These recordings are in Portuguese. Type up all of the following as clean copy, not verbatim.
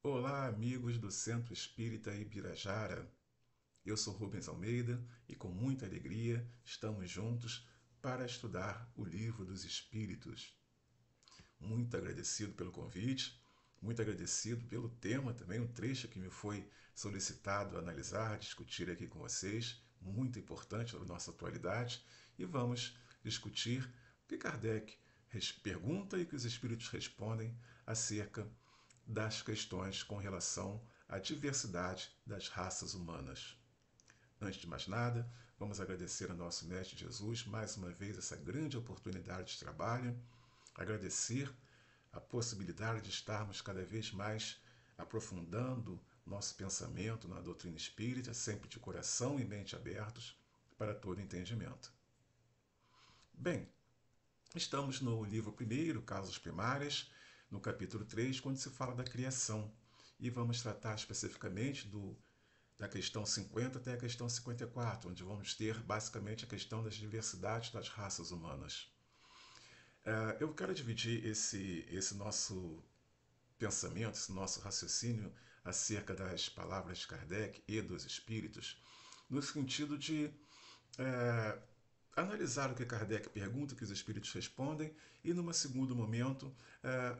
Olá, amigos do Centro Espírita Ibirajara. Eu sou Rubens Almeida e, com muita alegria, estamos juntos para estudar o Livro dos Espíritos. Muito agradecido pelo convite, muito agradecido pelo tema também, um trecho que me foi solicitado analisar, discutir aqui com vocês, muito importante na nossa atualidade, e vamos discutir o que Kardec pergunta e que os espíritos respondem acerca das questões com relação à diversidade das raças humanas. Antes de mais nada, vamos agradecer ao nosso Mestre Jesus mais uma vez essa grande oportunidade de trabalho, agradecer a possibilidade de estarmos cada vez mais aprofundando nosso pensamento na doutrina espírita, sempre de coração e mente abertos para todo entendimento. Bem, estamos no livro primeiro, Causas Primárias, no capítulo 3, quando se fala da criação. E vamos tratar especificamente da questão 50 até a questão 54, onde vamos ter basicamente a questão das diversidades das raças humanas. Eu quero dividir esse nosso pensamento, esse nosso raciocínio acerca das palavras de Kardec e dos espíritos, no sentido de analisar o que Kardec pergunta, o que os espíritos respondem, e, num segundo momento,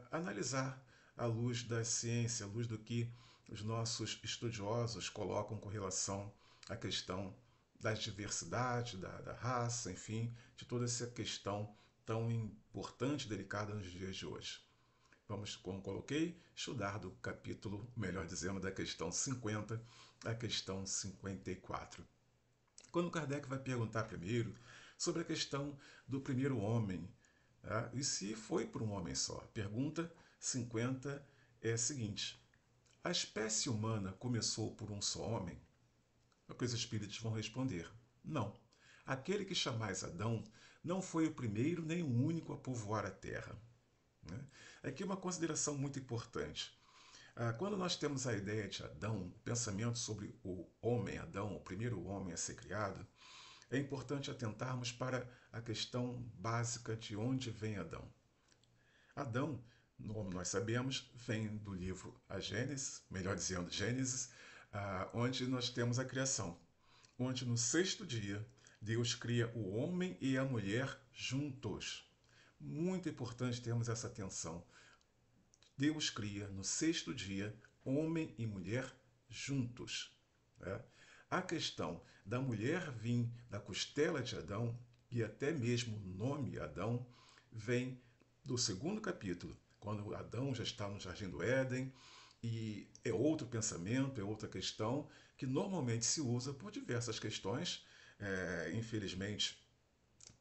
analisar à luz da ciência, à luz do que os nossos estudiosos colocam com relação à questão das diversidades, da raça, enfim, de toda essa questão tão importante e delicada nos dias de hoje. Vamos, como coloquei, estudar do capítulo, melhor dizendo, da questão 50 à questão 54. Quando Kardec vai perguntar primeiro sobre a questão do primeiro homem, e se foi por um homem só. Pergunta 50 é a seguinte: a espécie humana começou por um só homem? O que os espíritos vão responder: não. Aquele que chamais Adão não foi o primeiro nem o único a povoar a terra. Aqui uma consideração muito importante. Quando nós temos a ideia de Adão, o pensamento sobre o homem Adão, o primeiro homem a ser criado, é importante atentarmos para a questão básica de onde vem Adão. Adão, como nós sabemos, vem do livro A Gênesis, melhor dizendo, Gênesis, onde nós temos a criação, onde no sexto dia Deus cria o homem e a mulher juntos. Muito importante termos essa atenção. Deus cria no sexto dia homem e mulher juntos. Né? A questão da mulher vir da costela de Adão e até mesmo o nome Adão vem do segundo capítulo, quando Adão já está no Jardim do Éden, e é outro pensamento, é outra questão que normalmente se usa por diversas questões, infelizmente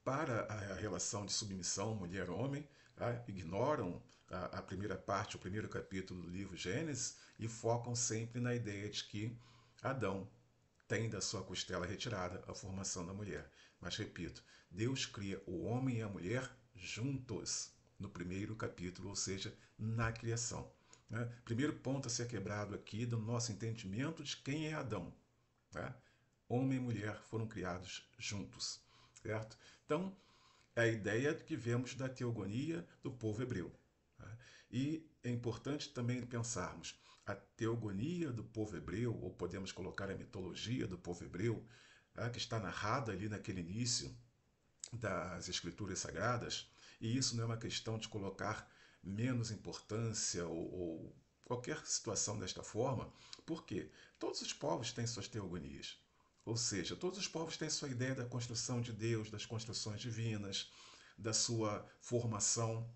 para a relação de submissão mulher-homem, ignoram a primeira parte, o primeiro capítulo do livro Gênesis e focam sempre na ideia de que Adão tem da sua costela retirada a formação da mulher. Mas repito, Deus cria o homem e a mulher juntos no primeiro capítulo, ou seja, na criação. Primeiro ponto a ser quebrado aqui do nosso entendimento de quem é Adão. Homem e mulher foram criados juntos, certo? Então, é a ideia que vemos da teogonia do povo hebreu. E é importante também pensarmos a teogonia do povo hebreu, ou podemos colocar a mitologia do povo hebreu, que está narrada ali naquele início das escrituras sagradas, e isso não é uma questão de colocar menos importância ou qualquer situação desta forma, porque todos os povos têm suas teogonias. Ou seja, todos os povos têm sua ideia da construção de Deus, das construções divinas, da sua formação.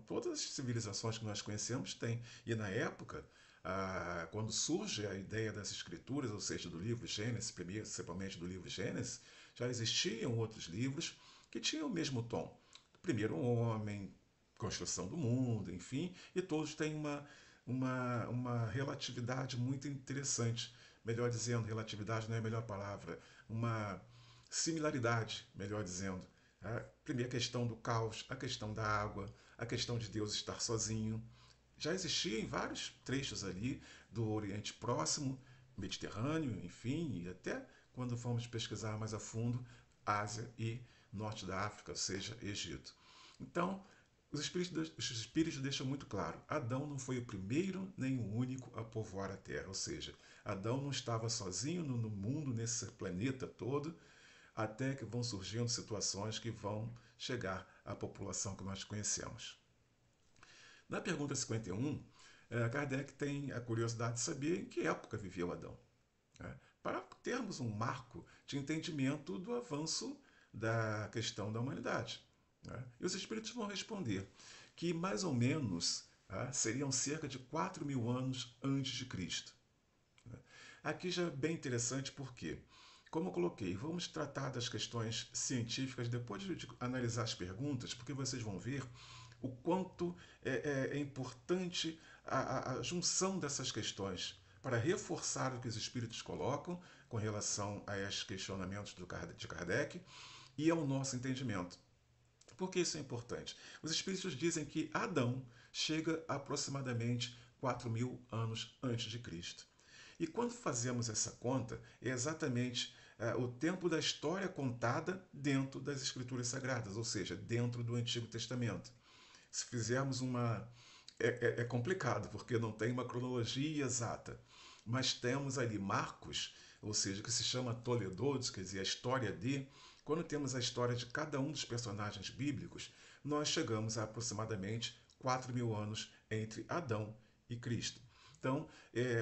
Todas as civilizações que nós conhecemos têm. E na época, quando surge a ideia das escrituras, ou seja, do livro Gênesis, principalmente do livro Gênesis, já existiam outros livros que tinham o mesmo tom. Primeiro homem, construção do mundo, enfim, e todos têm uma relatividade muito interessante. Melhor dizendo, relatividade não é a melhor palavra, uma similaridade, melhor dizendo. A primeira questão do caos, a questão da água, a questão de Deus estar sozinho. Já existia em vários trechos ali do Oriente Próximo, Mediterrâneo, enfim, e até quando fomos pesquisar mais a fundo, Ásia e Norte da África, ou seja, Egito. Então, os espíritos deixam muito claro: Adão não foi o primeiro nem o único a povoar a Terra. Ou seja, Adão não estava sozinho no mundo, nesse planeta todo, até que vão surgindo situações que vão chegar à população que nós conhecemos. Na pergunta 51, Kardec tem a curiosidade de saber em que época viveu Adão, né? Para termos um marco de entendimento do avanço da questão da humanidade, né? E os espíritos vão responder que mais ou menos seriam cerca de 4.000 anos antes de Cristo. Aqui já é bem interessante porque, como eu coloquei, vamos tratar das questões científicas depois de analisar as perguntas, porque vocês vão ver o quanto é importante a junção dessas questões para reforçar o que os espíritos colocam com relação a estes questionamentos de Kardec e ao nosso entendimento. Por que isso é importante? Os espíritos dizem que Adão chega aproximadamente 4.000 anos antes de Cristo. E quando fazemos essa conta, é exatamente o tempo da história contada dentro das Escrituras Sagradas, ou seja, dentro do Antigo Testamento. Se fizermos uma. É complicado, porque não tem uma cronologia exata, mas temos ali marcos, ou seja, que se chama Toledotes, quer dizer, a história de. Quando temos a história de cada um dos personagens bíblicos, nós chegamos a aproximadamente 4.000 anos entre Adão e Cristo. Então,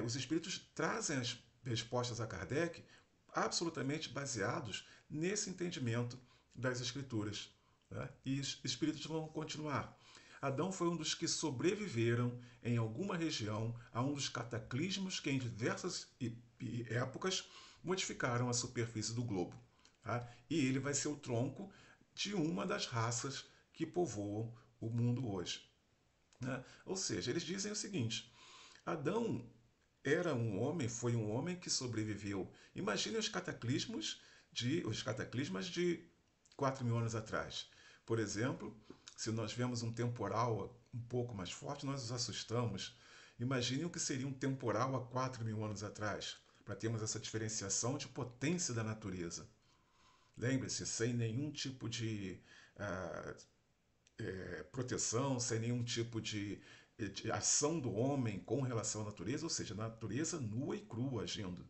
os espíritos trazem as respostas a Kardec absolutamente baseados nesse entendimento das Escrituras, né? E os espíritos vão continuar. Adão foi um dos que sobreviveram em alguma região a um dos cataclismos que em diversas épocas modificaram a superfície do globo. Tá? E ele vai ser o tronco de uma das raças que povoam o mundo hoje, né? Ou seja, eles dizem o seguinte: Adão era um homem, foi um homem que sobreviveu. Imagine os cataclismas de 4.000 anos atrás. Por exemplo, se nós vemos um temporal um pouco mais forte, nós nos assustamos. Imagine o que seria um temporal há 4.000 anos atrás, para termos essa diferenciação de potência da natureza. Lembre-se, sem nenhum tipo de ah, proteção, sem nenhum tipo de ação do homem com relação à natureza, ou seja, a natureza nua e crua agindo,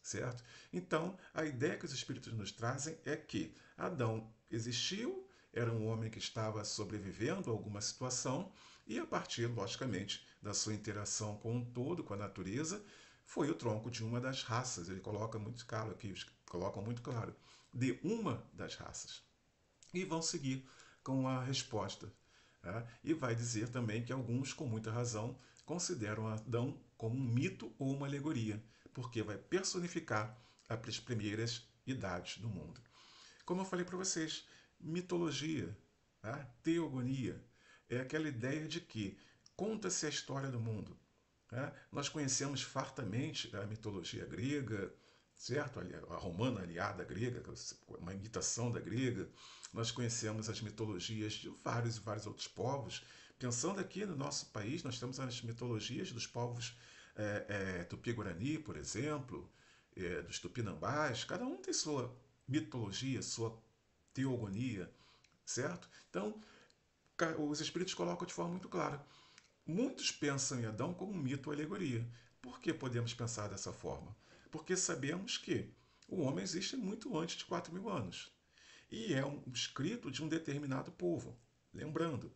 certo? Então, a ideia que os espíritos nos trazem é que Adão existiu, era um homem que estava sobrevivendo a alguma situação e a partir, logicamente, da sua interação com o todo, com a natureza, foi o tronco de uma das raças. Ele coloca muito claro aqui, colocam muito claro, de uma das raças. E vão seguir com a resposta. Tá? E vai dizer também que alguns, com muita razão, consideram Adão como um mito ou uma alegoria, porque vai personificar as primeiras idades do mundo. Como eu falei para vocês, mitologia, tá? Teogonia, é aquela ideia de que conta-se a história do mundo. Tá? Nós conhecemos fartamente a mitologia grega, certo? A romana aliada à grega, uma imitação da grega. Nós conhecemos as mitologias de vários e vários outros povos. Pensando aqui no nosso país, nós temos as mitologias dos povos Tupi-Guarani, por exemplo, dos Tupinambás. Cada um tem sua mitologia, sua teogonia, certo? Então, os espíritos colocam de forma muito clara. Muitos pensam em Adão como um mito ou alegoria. Por que podemos pensar dessa forma? Porque sabemos que o homem existe muito antes de 4.000 anos. E é um escrito de um determinado povo. Lembrando,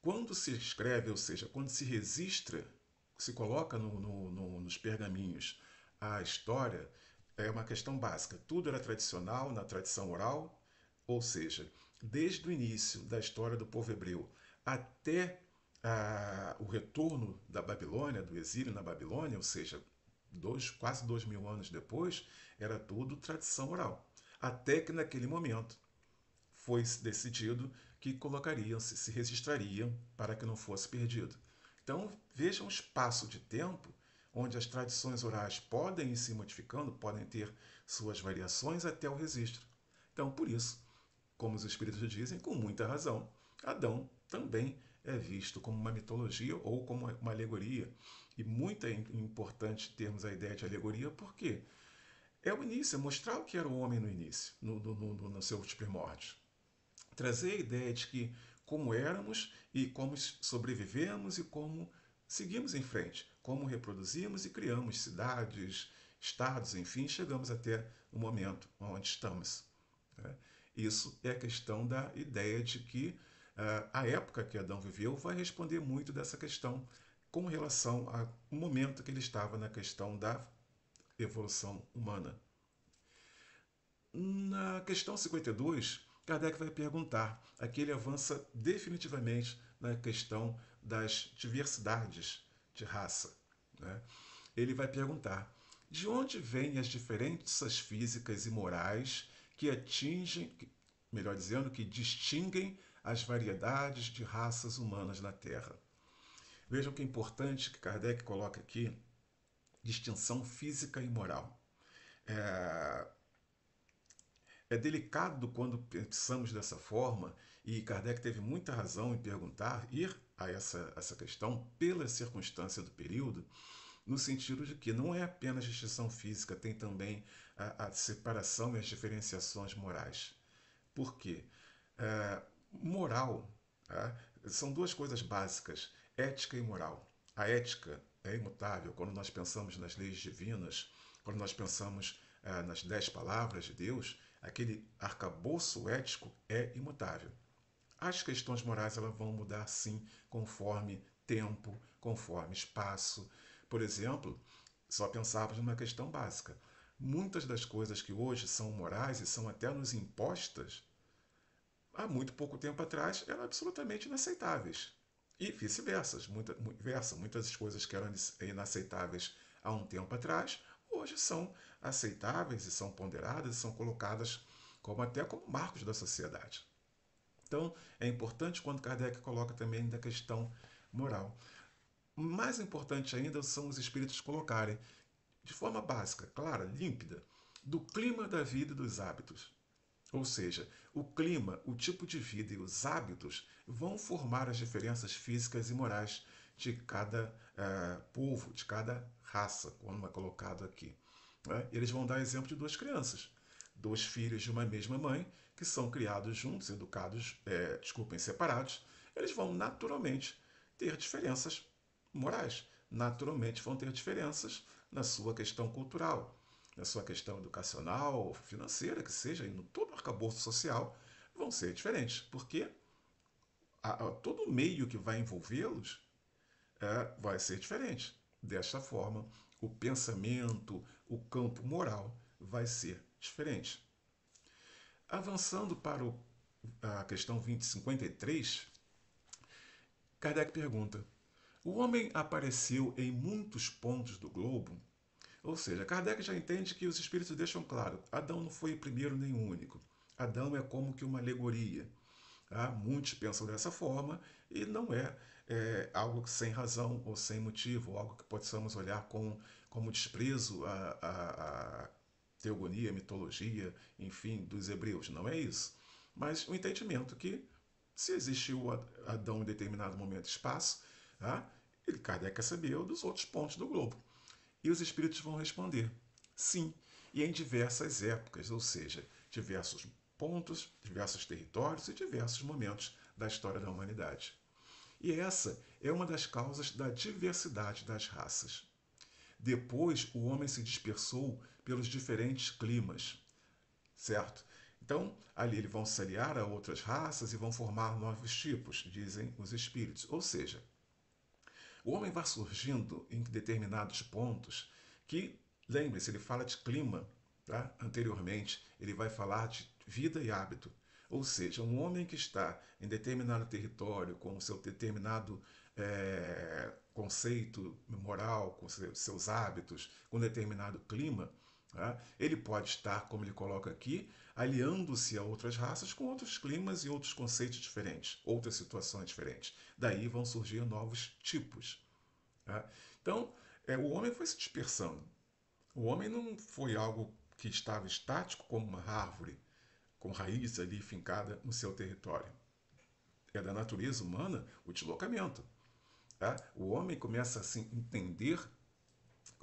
quando se escreve, ou seja, quando se registra, se coloca nos pergaminhos a história, é uma questão básica. Tudo era tradicional, na tradição oral, ou seja, desde o início da história do povo hebreu até o retorno da Babilônia, do exílio na Babilônia, ou seja, quase 2.000 anos depois, era tudo tradição oral. Até que naquele momento foi decidido que colocariam-se, se registrariam para que não fosse perdido. Então vejam um espaço de tempo onde as tradições orais podem ir se modificando, podem ter suas variações até o registro. Então, por isso, como os espíritos dizem, com muita razão, Adão também é visto como uma mitologia ou como uma alegoria. E muito importante termos a ideia de alegoria, porque é o início, é mostrar o que era o homem no início, nos seus primórdios. Trazer a ideia de que como éramos e como sobrevivemos e como seguimos em frente, como reproduzimos e criamos cidades, estados, enfim, chegamos até o momento onde estamos. Né? Isso é a questão da ideia de que a época que Adão viveu vai responder muito dessa questão com relação ao momento que ele estava na questão da evolução humana. Na questão 52, Kardec vai perguntar, aqui ele avança definitivamente na questão das diversidades de raça. Né? Ele vai perguntar, de onde vêm as diferenças físicas e morais que atingem, melhor dizendo, que distinguem as variedades de raças humanas na Terra? Vejam que é importante que Kardec coloca aqui distinção física e moral. É delicado quando pensamos dessa forma, e Kardec teve muita razão em perguntar, ir a essa questão pela circunstância do período, no sentido de que não é apenas distinção física, tem também a separação e as diferenciações morais. Por quê? Moral, são duas coisas básicas, ética e moral. A ética é imutável quando nós pensamos nas leis divinas, quando nós pensamos nas 10 palavras de Deus, aquele arcabouço ético é imutável. As questões morais elas vão mudar sim conforme tempo, conforme espaço. Por exemplo, só pensávamos numa questão básica. Muitas das coisas que hoje são morais e são até nos impostas, há muito pouco tempo atrás eram absolutamente inaceitáveis. E vice-versa. Muitas coisas que eram inaceitáveis há um tempo atrás, hoje são aceitáveis e são ponderadas e são colocadas até como marcos da sociedade. Então, é importante quando Kardec coloca também da questão moral. Mais importante ainda são os espíritos colocarem, de forma básica, clara, límpida, do clima da vida e dos hábitos. Ou seja, o clima, o tipo de vida e os hábitos vão formar as diferenças físicas e morais de cada povo, de cada raça, como é colocado aqui. Né? Eles vão dar exemplo de duas crianças, dois filhos de uma mesma mãe, que são criados juntos, educados, separados, eles vão naturalmente ter diferenças morais, naturalmente vão ter diferenças na sua questão cultural, na sua questão educacional, financeira, que seja, e no todo o arcabouço social, vão ser diferentes, porque todo o meio que vai envolvê-los vai ser diferente. Desta forma, o pensamento, o campo moral vai ser diferente. Avançando para a questão 2053, Kardec pergunta: o homem apareceu em muitos pontos do globo? Ou seja, Kardec já entende que os espíritos deixam claro, Adão não foi o primeiro nem o único. Adão é como que uma alegoria. Muitos pensam dessa forma e não é algo sem razão ou sem motivo, algo que possamos olhar como desprezo à teogonia, mitologia, enfim, dos hebreus. Não é isso. Mas o entendimento que se existiu Adão em determinado momento e espaço, Kardec quer saber dos outros pontos do globo. E os espíritos vão responder, sim, e em diversas épocas, ou seja, diversos pontos, diversos territórios e diversos momentos da história da humanidade. E essa é uma das causas da diversidade das raças. Depois, o homem se dispersou pelos diferentes climas, certo? Então, ali eles vão se aliar a outras raças e vão formar novos tipos, dizem os espíritos. Ou seja, o homem vai surgindo em determinados pontos que, lembre-se, ele fala de clima, tá? Anteriormente, ele vai falar de vida e hábito. Ou seja, um homem que está em determinado território, com o seu determinado conceito moral, com seus hábitos, com determinado clima, tá? Ele pode estar, como ele coloca aqui, aliando-se a outras raças com outros climas e outros conceitos diferentes, outras situações diferentes. Daí vão surgir novos tipos. Tá? Então, o homem foi se dispersando. O homem não foi algo que estava estático como uma árvore, com raiz ali fincada no seu território. É da natureza humana o deslocamento. Tá? O homem começa a se entender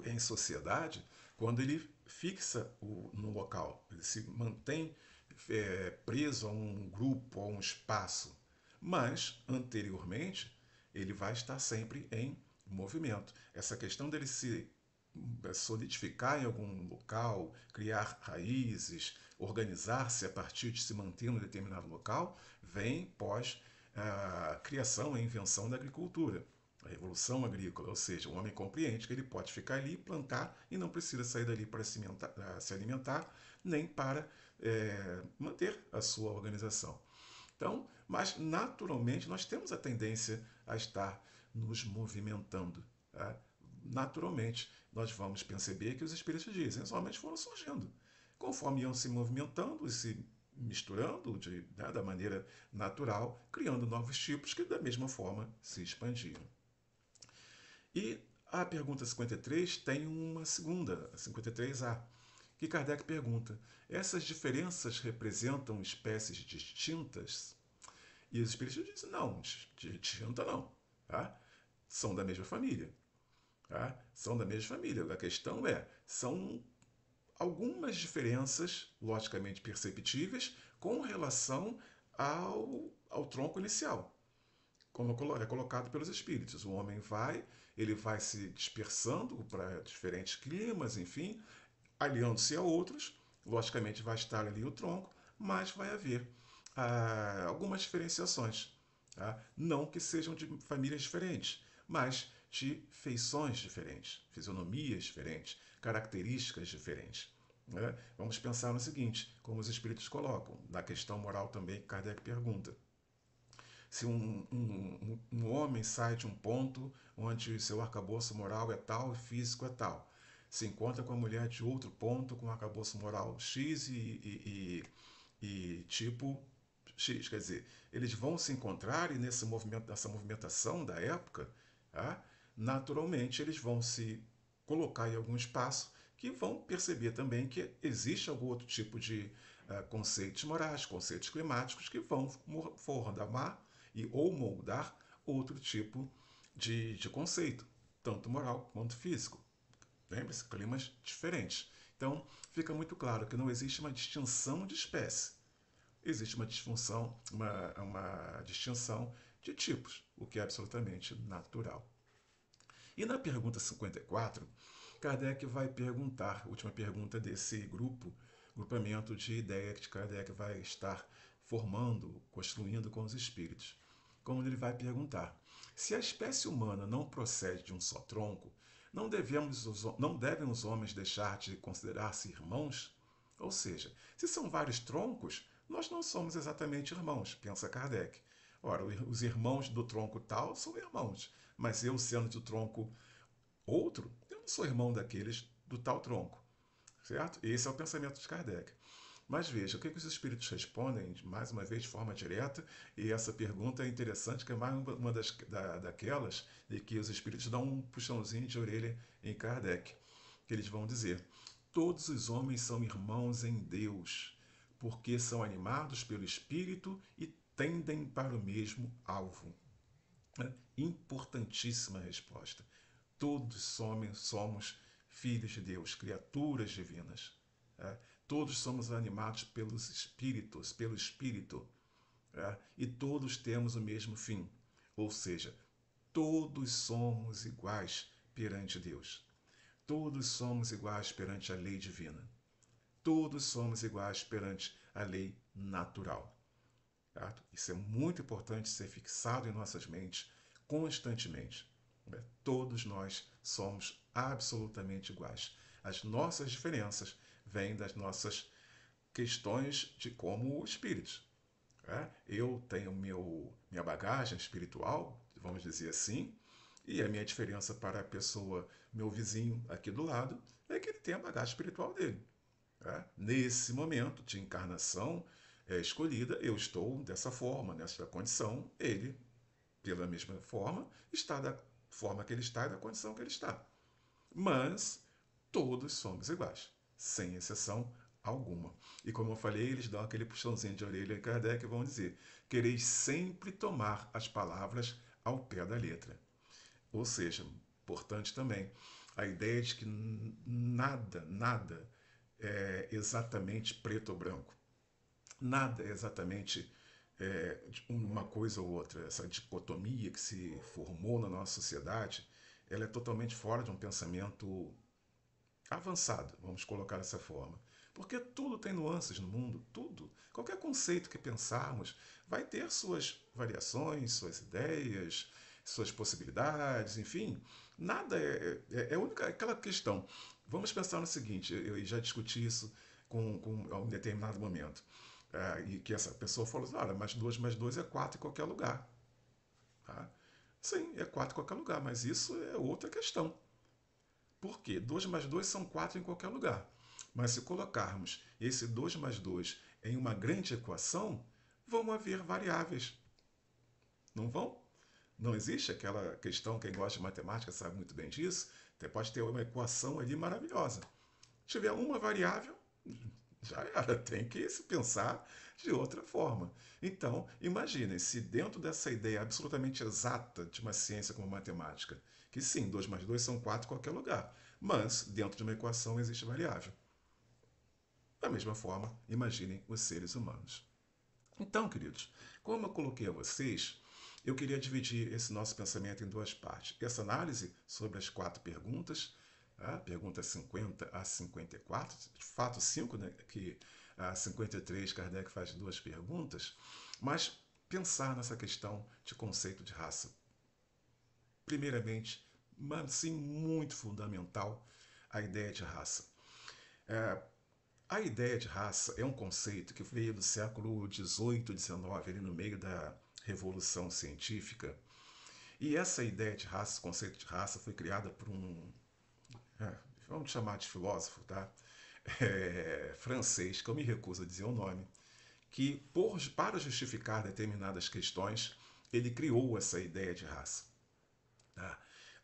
em sociedade quando ele fixa no local, ele se mantém preso a um grupo, a um espaço. mas anteriormente ele vai estar sempre em movimento. Essa questão dele se solidificar em algum local, criar raízes, organizar-se a partir de se manter em um determinado local, vem pós a criação e invenção da agricultura, a revolução agrícola, ou seja, o homem compreende que ele pode ficar ali, plantar e não precisa sair dali para se alimentar, nem para manter a sua organização. Então, mas naturalmente nós temos a tendência a estar nos movimentando. Tá? Naturalmente, nós vamos perceber que os espíritos dizem, os homens foram surgindo. Conforme iam se movimentando e se misturando da maneira natural, criando novos tipos que da mesma forma se expandiam. E a pergunta 53 tem uma segunda, a 53A, que Kardec pergunta: essas diferenças representam espécies distintas? E os espíritos dizem: não, distinta não. Tá? São da mesma família. Tá? São da mesma família. A questão são algumas diferenças, logicamente perceptíveis, com relação ao tronco inicial, como é colocado pelos espíritos. O homem ele vai se dispersando para diferentes climas, enfim, aliando-se a outros. Logicamente vai estar ali o tronco, mas vai haver algumas diferenciações. Tá? Não que sejam de famílias diferentes, mas de feições diferentes, fisionomias diferentes, características diferentes. Né? Vamos pensar no seguinte, como os espíritos colocam, na questão moral também que Kardec pergunta. Se um homem sai de um ponto onde seu arcabouço moral é tal e físico é tal, se encontra com a mulher de outro ponto com arcabouço moral X e tipo X, quer dizer, eles vão se encontrar e nessa movimentação da época, tá? Naturalmente eles vão se colocar em algum espaço que vão perceber também que existe algum outro tipo de conceitos morais, conceitos climáticos que vão formar ou moldar outro tipo de conceito, tanto moral quanto físico. Lembre-se, climas diferentes. Então, fica muito claro que não existe uma distinção de espécie. Existe uma distinção de tipos, o que é absolutamente natural. E na pergunta 54, Kardec vai perguntar, última pergunta desse grupamento de ideia que Kardec vai estar formando, construindo com os espíritos. Como ele vai perguntar: se a espécie humana não procede de um só tronco, não devem os homens deixar de considerar-se irmãos? Ou seja, se são vários troncos, nós não somos exatamente irmãos, pensa Kardec. Ora, os irmãos do tronco tal são irmãos, mas eu, sendo do tronco outro, eu não sou irmão daqueles do tal tronco, certo? Esse é o pensamento de Kardec. Mas veja, o que os espíritos respondem, mais uma vez, de forma direta, e essa pergunta é interessante, que é mais uma daquelas de que os espíritos dão um puxãozinho de orelha em Kardec, que eles vão dizer: todos os homens são irmãos em Deus, porque são animados pelo Espírito e tendem para o mesmo alvo. Importantíssima resposta. Todos somos filhos de Deus, criaturas divinas. Todos somos animados pelos espíritos, pelo Espírito. E todos temos o mesmo fim. Ou seja, todos somos iguais perante Deus. Todos somos iguais perante a lei divina. Todos somos iguais perante a lei natural. Certo? Isso é muito importante ser fixado em nossas mentes constantemente. Todos nós somos absolutamente iguais. As nossas diferenças vêm das nossas questões de como espíritos. Eu tenho minha bagagem espiritual, vamos dizer assim, e a minha diferença para a pessoa, meu vizinho aqui do lado, é que ele tem a bagagem espiritual dele. Nesse momento de encarnação escolhida, eu estou dessa forma, nessa condição, ele, pela mesma forma, está da forma que ele está e da condição que ele está. Mas todos somos iguais, sem exceção alguma. E como eu falei, eles dão aquele puxãozinho de orelha em Kardec e vão dizer: quereis sempre tomar as palavras ao pé da letra. Ou seja, importante também, a ideia de que nada é exatamente preto ou branco. Nada é exatamente uma coisa ou outra. Essa dicotomia que se formou na nossa sociedade, ela é totalmente fora de um pensamento avançado, vamos colocar dessa forma. Porque tudo tem nuances no mundo, tudo. Qualquer conceito que pensarmos vai ter suas variações, suas ideias, suas possibilidades, enfim. Nada é única, aquela questão. Vamos pensar no seguinte, eu já discuti isso a um determinado momento. E que essa pessoa falou assim, olha, mais 2 é 4 em qualquer lugar. Tá? Sim, é 4 em qualquer lugar, mas isso é outra questão. Por quê? 2 mais 2 são 4 em qualquer lugar. Mas se colocarmos esse 2 mais 2 em uma grande equação, vão haver variáveis. Não vão? Não existe aquela questão, quem gosta de matemática sabe muito bem disso. Você pode ter uma equação ali maravilhosa. Se tiver uma variável, já era, tem que se pensar de outra forma. Então, imaginem se dentro dessa ideia absolutamente exata de uma ciência como a matemática, que sim, 2 mais 2 são 4 em qualquer lugar, mas dentro de uma equação existe variável. Da mesma forma, imaginem os seres humanos. Então, queridos, como eu coloquei a vocês, eu queria dividir esse nosso pensamento em duas partes. Essa análise sobre as 4 perguntas, perguntas 50 a 54, de fato 5, né, que a 53 Kardec faz 2 perguntas, mas pensar nessa questão de conceito de raça. Primeiramente, mas sim muito fundamental, a ideia de raça. A ideia de raça é um conceito que veio do século XVIII, XIX, ali no meio da Revolução Científica. E essa ideia de raça, esse conceito de raça, foi criada por vamos chamar de filósofo, tá? Francês, que eu me recuso a dizer o nome, que para justificar determinadas questões, ele criou essa ideia de raça. Tá?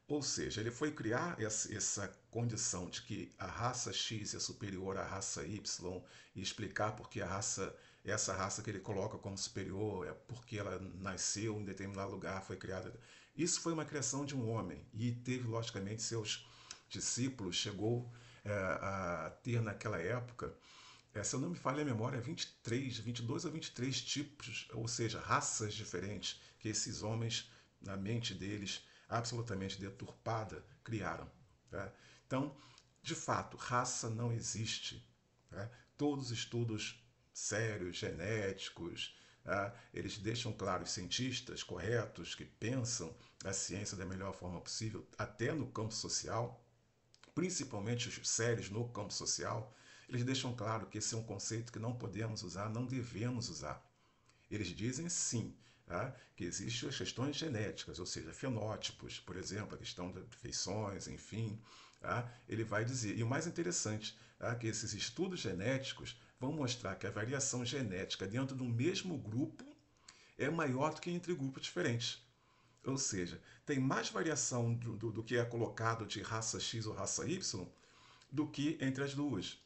Ou seja, ele foi criar essa condição de que a raça X é superior à raça Y e explicar porque essa raça que ele coloca como superior é porque ela nasceu em determinado lugar, foi criada. Isso foi uma criação de um homem e teve, logicamente, seus discípulos, chegou a ter naquela época, se eu não me falha a memória, 22 ou 23 tipos, ou seja, raças diferentes que esses homens, na mente deles, absolutamente deturpada, criaram. Tá? Então, de fato, raça não existe. Tá? Todos os estudos sérios, genéticos, tá? Eles deixam claro, os cientistas corretos que pensam a ciência da melhor forma possível, até no campo social, principalmente os sérios no campo social, eles deixam claro que esse é um conceito que não podemos usar, não devemos usar. Eles dizem sim, tá? Que existem as questões genéticas, ou seja, fenótipos, por exemplo, a questão de feições, enfim. Tá? Ele vai dizer, e o mais interessante, tá? Que esses estudos genéticos vão mostrar que a variação genética dentro do mesmo grupo é maior do que entre grupos diferentes. Ou seja, tem mais variação do que é colocado de raça X ou raça Y do que entre as duas.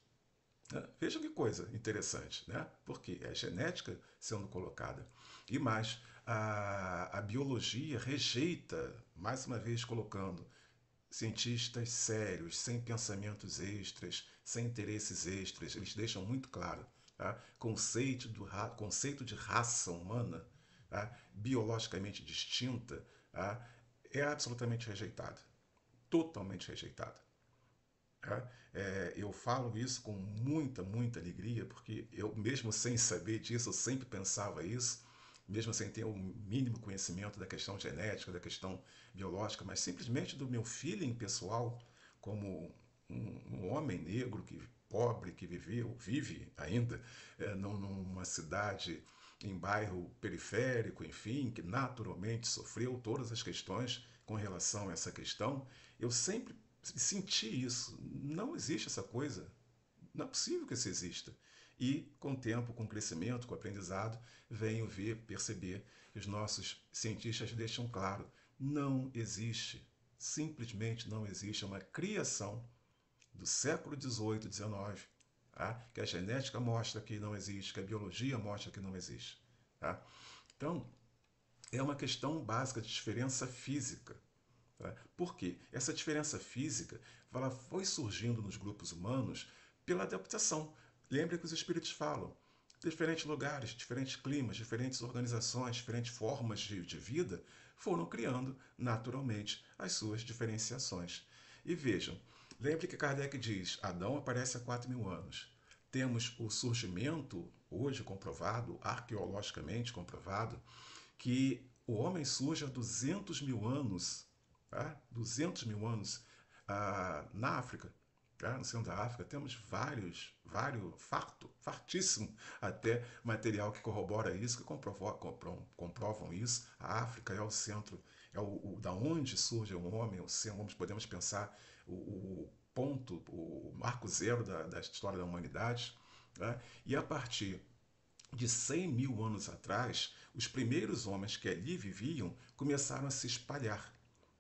Né? Veja que coisa interessante, né? Porque é genética sendo colocada. E mais, a biologia rejeita, mais uma vez colocando, cientistas sérios, sem pensamentos extras, sem interesses extras. Eles deixam muito claro, tá? Conceito de raça humana, tá? Biologicamente distinta, tá? É absolutamente rejeitado. Totalmente rejeitado. Tá? Eu falo isso com muita alegria, porque eu, mesmo sem saber disso, eu sempre pensava isso, mesmo sem ter o mínimo conhecimento da questão genética, da questão biológica, mas simplesmente do meu feeling pessoal, como um homem negro que pobre que vive ainda numa cidade em bairro periférico, enfim, que naturalmente sofreu todas as questões com relação a essa questão, eu sempre senti isso. Não existe essa coisa. Não é possível que isso exista. E com o tempo, com o crescimento, com o aprendizado, venho ver, perceber que os nossos cientistas deixam claro: não existe. Simplesmente não existe. É uma criação do século XVIII, XIX, tá? Que a genética mostra que não existe, que a biologia mostra que não existe. Tá? Então, é uma questão básica de diferença física. Tá? Por quê? Essa diferença física ela foi surgindo nos grupos humanos pela adaptação. Lembre que os espíritos falam. Diferentes lugares, diferentes climas, diferentes organizações, diferentes formas de vida foram criando naturalmente as suas diferenciações. E vejam, lembre que Kardec diz: Adão aparece há 4.000 anos. Temos o surgimento, hoje comprovado, arqueologicamente comprovado, que o homem surge há 200 mil anos, tá? 200 mil anos na África. Tá? No centro da África temos fartíssimo até material que corrobora isso, que comprovam isso. A África é o centro, é da onde surge o homem, o centro, podemos pensar o ponto, o marco zero da história da humanidade. Tá? E a partir de 100 mil anos atrás, os primeiros homens que ali viviam começaram a se espalhar,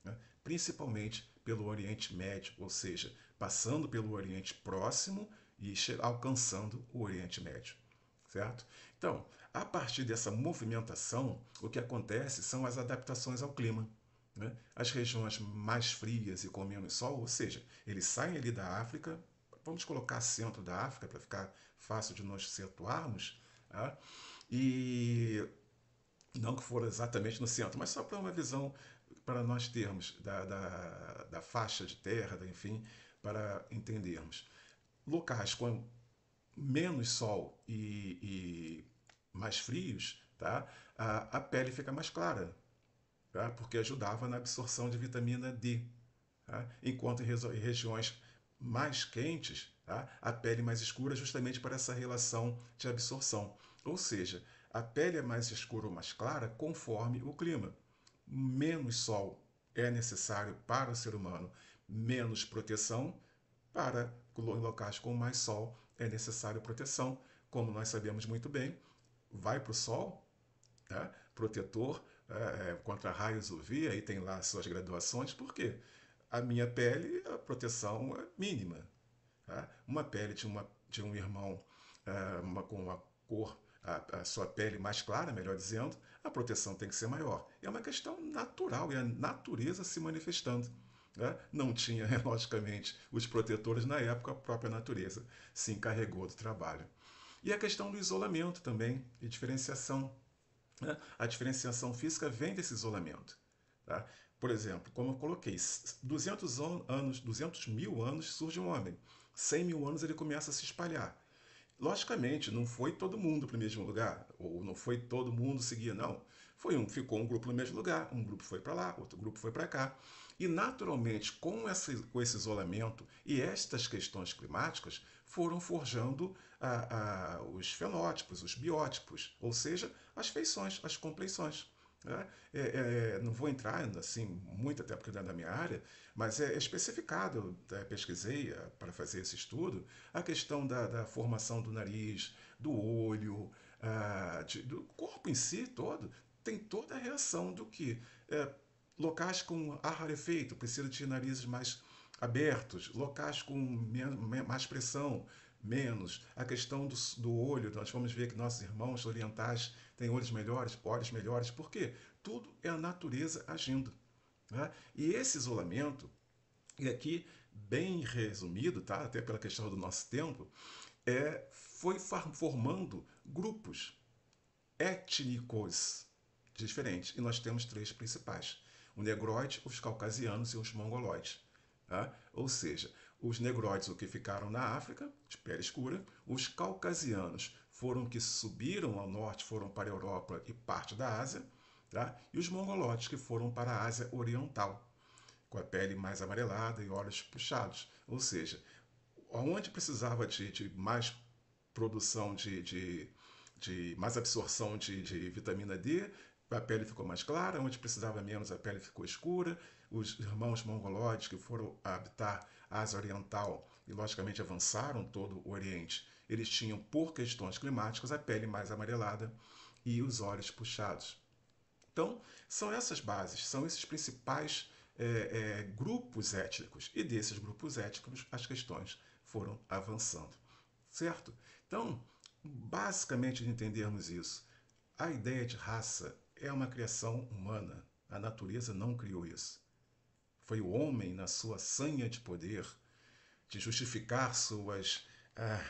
né? Principalmente pelo Oriente Médio, ou seja, passando pelo Oriente Próximo e alcançando o Oriente Médio, certo? Então, a partir dessa movimentação, o que acontece são as adaptações ao clima. Né? As regiões mais frias e com menos sol, ou seja, eles saem ali da África, vamos colocar centro da África para ficar fácil de nós situarmos, tá? E não que for exatamente no centro, mas só para uma visão, para nós termos da faixa de terra, enfim, para entendermos. Locais com menos sol e mais frios, tá? A pele fica mais clara, tá? Porque ajudava na absorção de vitamina D. Tá? Enquanto em regiões mais quentes, tá? A pele mais escura justamente para essa relação de absorção. Ou seja, a pele é mais escura ou mais clara conforme o clima. Menos sol é necessário para o ser humano, menos proteção. Para locais com mais sol é necessário proteção. Como nós sabemos muito bem, vai para o sol, tá? Protetor contra raios UV, aí tem lá suas graduações, por quê? A minha pele, a proteção é mínima. Tá? Uma pele de um irmão com uma cor, a sua pele mais clara, melhor dizendo, a proteção tem que ser maior. É uma questão natural, é a natureza se manifestando. Né? Não tinha, logicamente, os protetores na época, a própria natureza se encarregou do trabalho. E a questão do isolamento também, e diferenciação. Né? A diferenciação física vem desse isolamento. Tá? Por exemplo, como eu coloquei, 200 anos, 200 mil anos surge um homem. 100 mil anos ele começa a se espalhar. Logicamente, não foi todo mundo para o mesmo lugar, ou não foi todo mundo seguir, não. Ficou um grupo no mesmo lugar, um grupo foi para lá, outro grupo foi para cá. E naturalmente, com esse isolamento e estas questões climáticas, foram forjando os fenótipos, os biótipos, ou seja, as feições, as compleições. Né? Não vou entrar assim muito, até porque não é da minha área, mas é especificado, pesquisei para fazer esse estudo, a questão da formação do nariz, do olho, do corpo em si todo, tem toda a reação do que locais com ar rarefeito precisam de narizes mais abertos, locais com mais pressão, menos. A questão do olho, nós vamos ver que nossos irmãos orientais têm olhos melhores, por quê? Tudo é a natureza agindo. Né? E esse isolamento, e aqui bem resumido, tá? Até pela questão do nosso tempo, foi formando grupos étnicos diferentes. E nós temos três principais: o negroide, os caucasianos e os mongoloides. Tá? Ou seja, os negroides, o que ficaram na África, de pele escura, os caucasianos foram que subiram ao norte, foram para a Europa e parte da Ásia, tá? E os mongoloides que foram para a Ásia Oriental, com a pele mais amarelada e olhos puxados. Ou seja, onde precisava de mais produção de mais absorção de vitamina D, a pele ficou mais clara, onde precisava menos, a pele ficou escura. Os irmãos mongoloides que foram habitar a Ásia Oriental e, logicamente, avançaram todo o Oriente, eles tinham, por questões climáticas, a pele mais amarelada e os olhos puxados. Então, são essas bases, são esses principais grupos étnicos. E desses grupos étnicos, as questões foram avançando. Certo? Então, basicamente, de entendermos isso, a ideia de raça é uma criação humana. A natureza não criou isso. Foi o homem, na sua sanha de poder, de justificar suas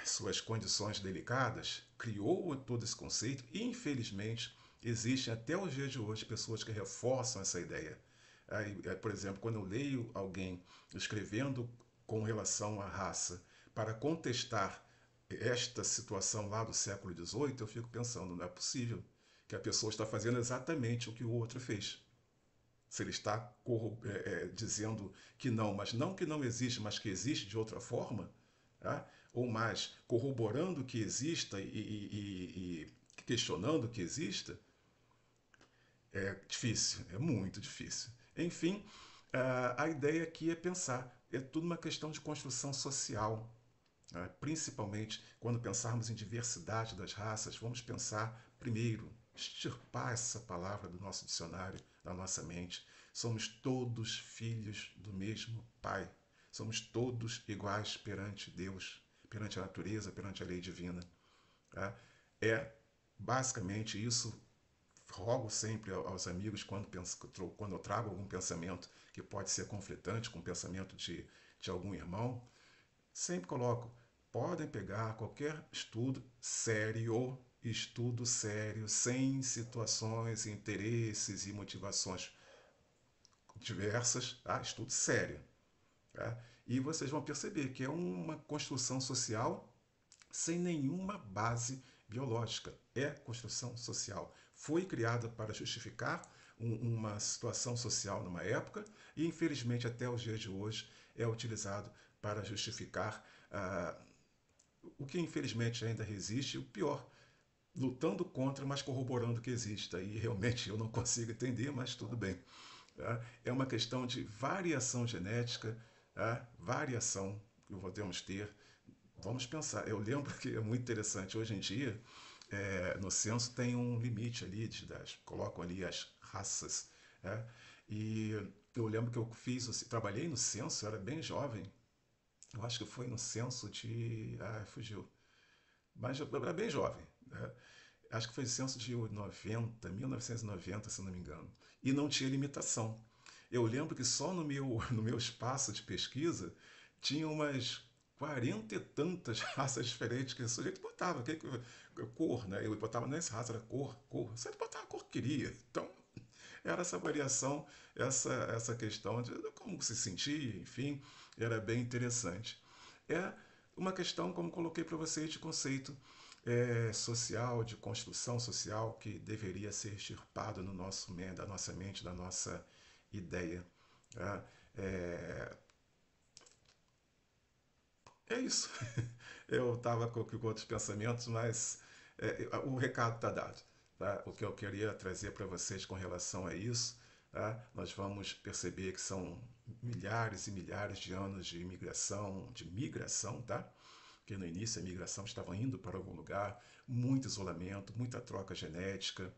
suas condições delicadas, criou todo esse conceito e, infelizmente, existem até os dias de hoje pessoas que reforçam essa ideia. Por exemplo, quando eu leio alguém escrevendo com relação à raça para contestar esta situação lá do século XVIII, eu fico pensando, não é possível que a pessoa está fazendo exatamente o que o outro fez. Se ele está dizendo que não, mas não que não existe, mas que existe de outra forma, tá? Ou mais, corroborando que exista e questionando que exista, é difícil, é muito difícil. Enfim, a ideia aqui é pensar, é tudo uma questão de construção social, né? Principalmente quando pensarmos em diversidade das raças, vamos pensar primeiro, extirpar essa palavra do nosso dicionário, da nossa mente. Somos todos filhos do mesmo Pai. Somos todos iguais perante Deus, perante a natureza, perante a lei divina. Tá? É basicamente isso. Rogo sempre aos amigos quando eu trago algum pensamento que pode ser conflitante com o pensamento de algum irmão, sempre coloco, podem pegar qualquer estudo sério, sem situações, interesses e motivações diversas, tá? Estudo sério. Tá? E vocês vão perceber que é uma construção social sem nenhuma base biológica. É construção social. Foi criada para justificar uma situação social numa época e, infelizmente, até os dias de hoje é utilizado para justificar o que, infelizmente, ainda resiste, o pior, lutando contra, mas corroborando que exista. E realmente eu não consigo entender, mas tudo bem. Tá? É uma questão de variação genética, tá? Variação que podemos ter. Vamos pensar, eu lembro que é muito interessante, hoje em dia, no censo tem um limite ali, colocam ali as raças. Né? E eu lembro que eu trabalhei no censo, eu era bem jovem, eu acho que foi no censo de. Ah, fugiu. Mas eu era bem jovem. Né? Acho que foi o censo de 1990, se não me engano. E não tinha limitação. Eu lembro que só no meu, no meu espaço de pesquisa tinha umas 40 e tantas raças diferentes que o sujeito botava. Cor, né? Eu botava nessa raça, era cor, cor. Você botava a cor que queria. Então, era essa variação, essa questão de como se sentir, enfim, era bem interessante. É uma questão, como coloquei para vocês, de conceito social, de construção social, que deveria ser extirpado no da nossa mente, da nossa ideia. Tá? É, é isso. Eu estava com outros pensamentos, mas o recado está dado. Tá? O que eu queria trazer para vocês com relação a isso, tá? Nós vamos perceber que são milhares e milhares de anos de migração, tá? Porque no início a migração estava indo para algum lugar, muito isolamento, muita troca genética,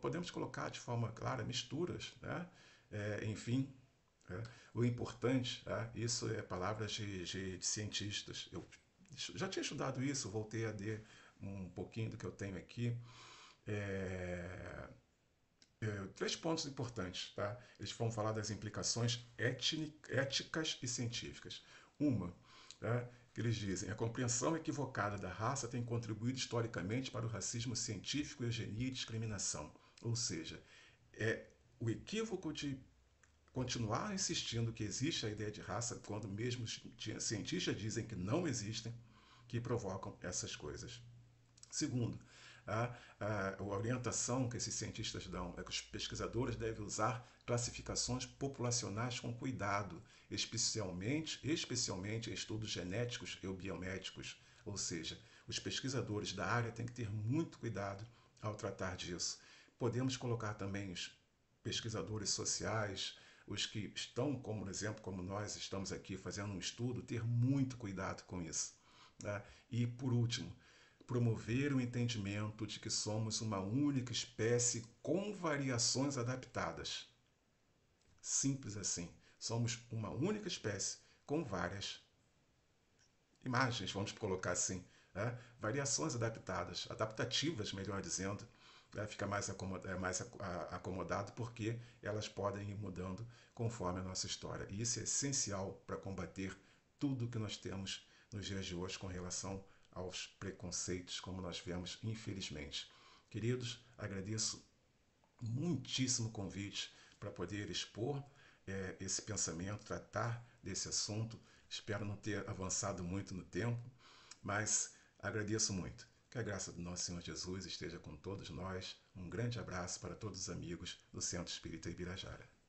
podemos colocar de forma clara misturas, né? Enfim, o importante, isso é palavras de cientistas. Eu já tinha estudado isso, voltei a ler um pouquinho do que eu tenho aqui. É, três pontos importantes. Tá? Eles vão falar das implicações éticas e científicas. Uma, tá? Que eles dizem, a compreensão equivocada da raça tem contribuído historicamente para o racismo científico, eugenia e discriminação. Ou seja, é o equívoco de continuar insistindo que existe a ideia de raça, quando mesmo cientistas dizem que não existem, que provocam essas coisas. Segundo, a orientação que esses cientistas dão é que os pesquisadores devem usar classificações populacionais com cuidado, especialmente em estudos genéticos e biomédicos. Ou seja, os pesquisadores da área têm que ter muito cuidado ao tratar disso. Podemos colocar também os pesquisadores sociais, os que estão, como exemplo, como nós estamos aqui fazendo um estudo, ter muito cuidado com isso. Né? E, por último, promover o entendimento de que somos uma única espécie com variações adaptadas. Simples assim. Somos uma única espécie com várias imagens, vamos colocar assim. Né? Variações adaptadas, adaptativas, melhor dizendo. Fica mais acomodado porque elas podem ir mudando conforme a nossa história. E isso é essencial para combater tudo que nós temos nos dias de hoje com relação aos preconceitos, como nós vemos, infelizmente. Queridos, agradeço muitíssimo o convite para poder expor esse pensamento, tratar desse assunto. Espero não ter avançado muito no tempo, mas agradeço muito. Que a graça do nosso Senhor Jesus esteja com todos nós. Um grande abraço para todos os amigos do Centro Espírita Ibirajara.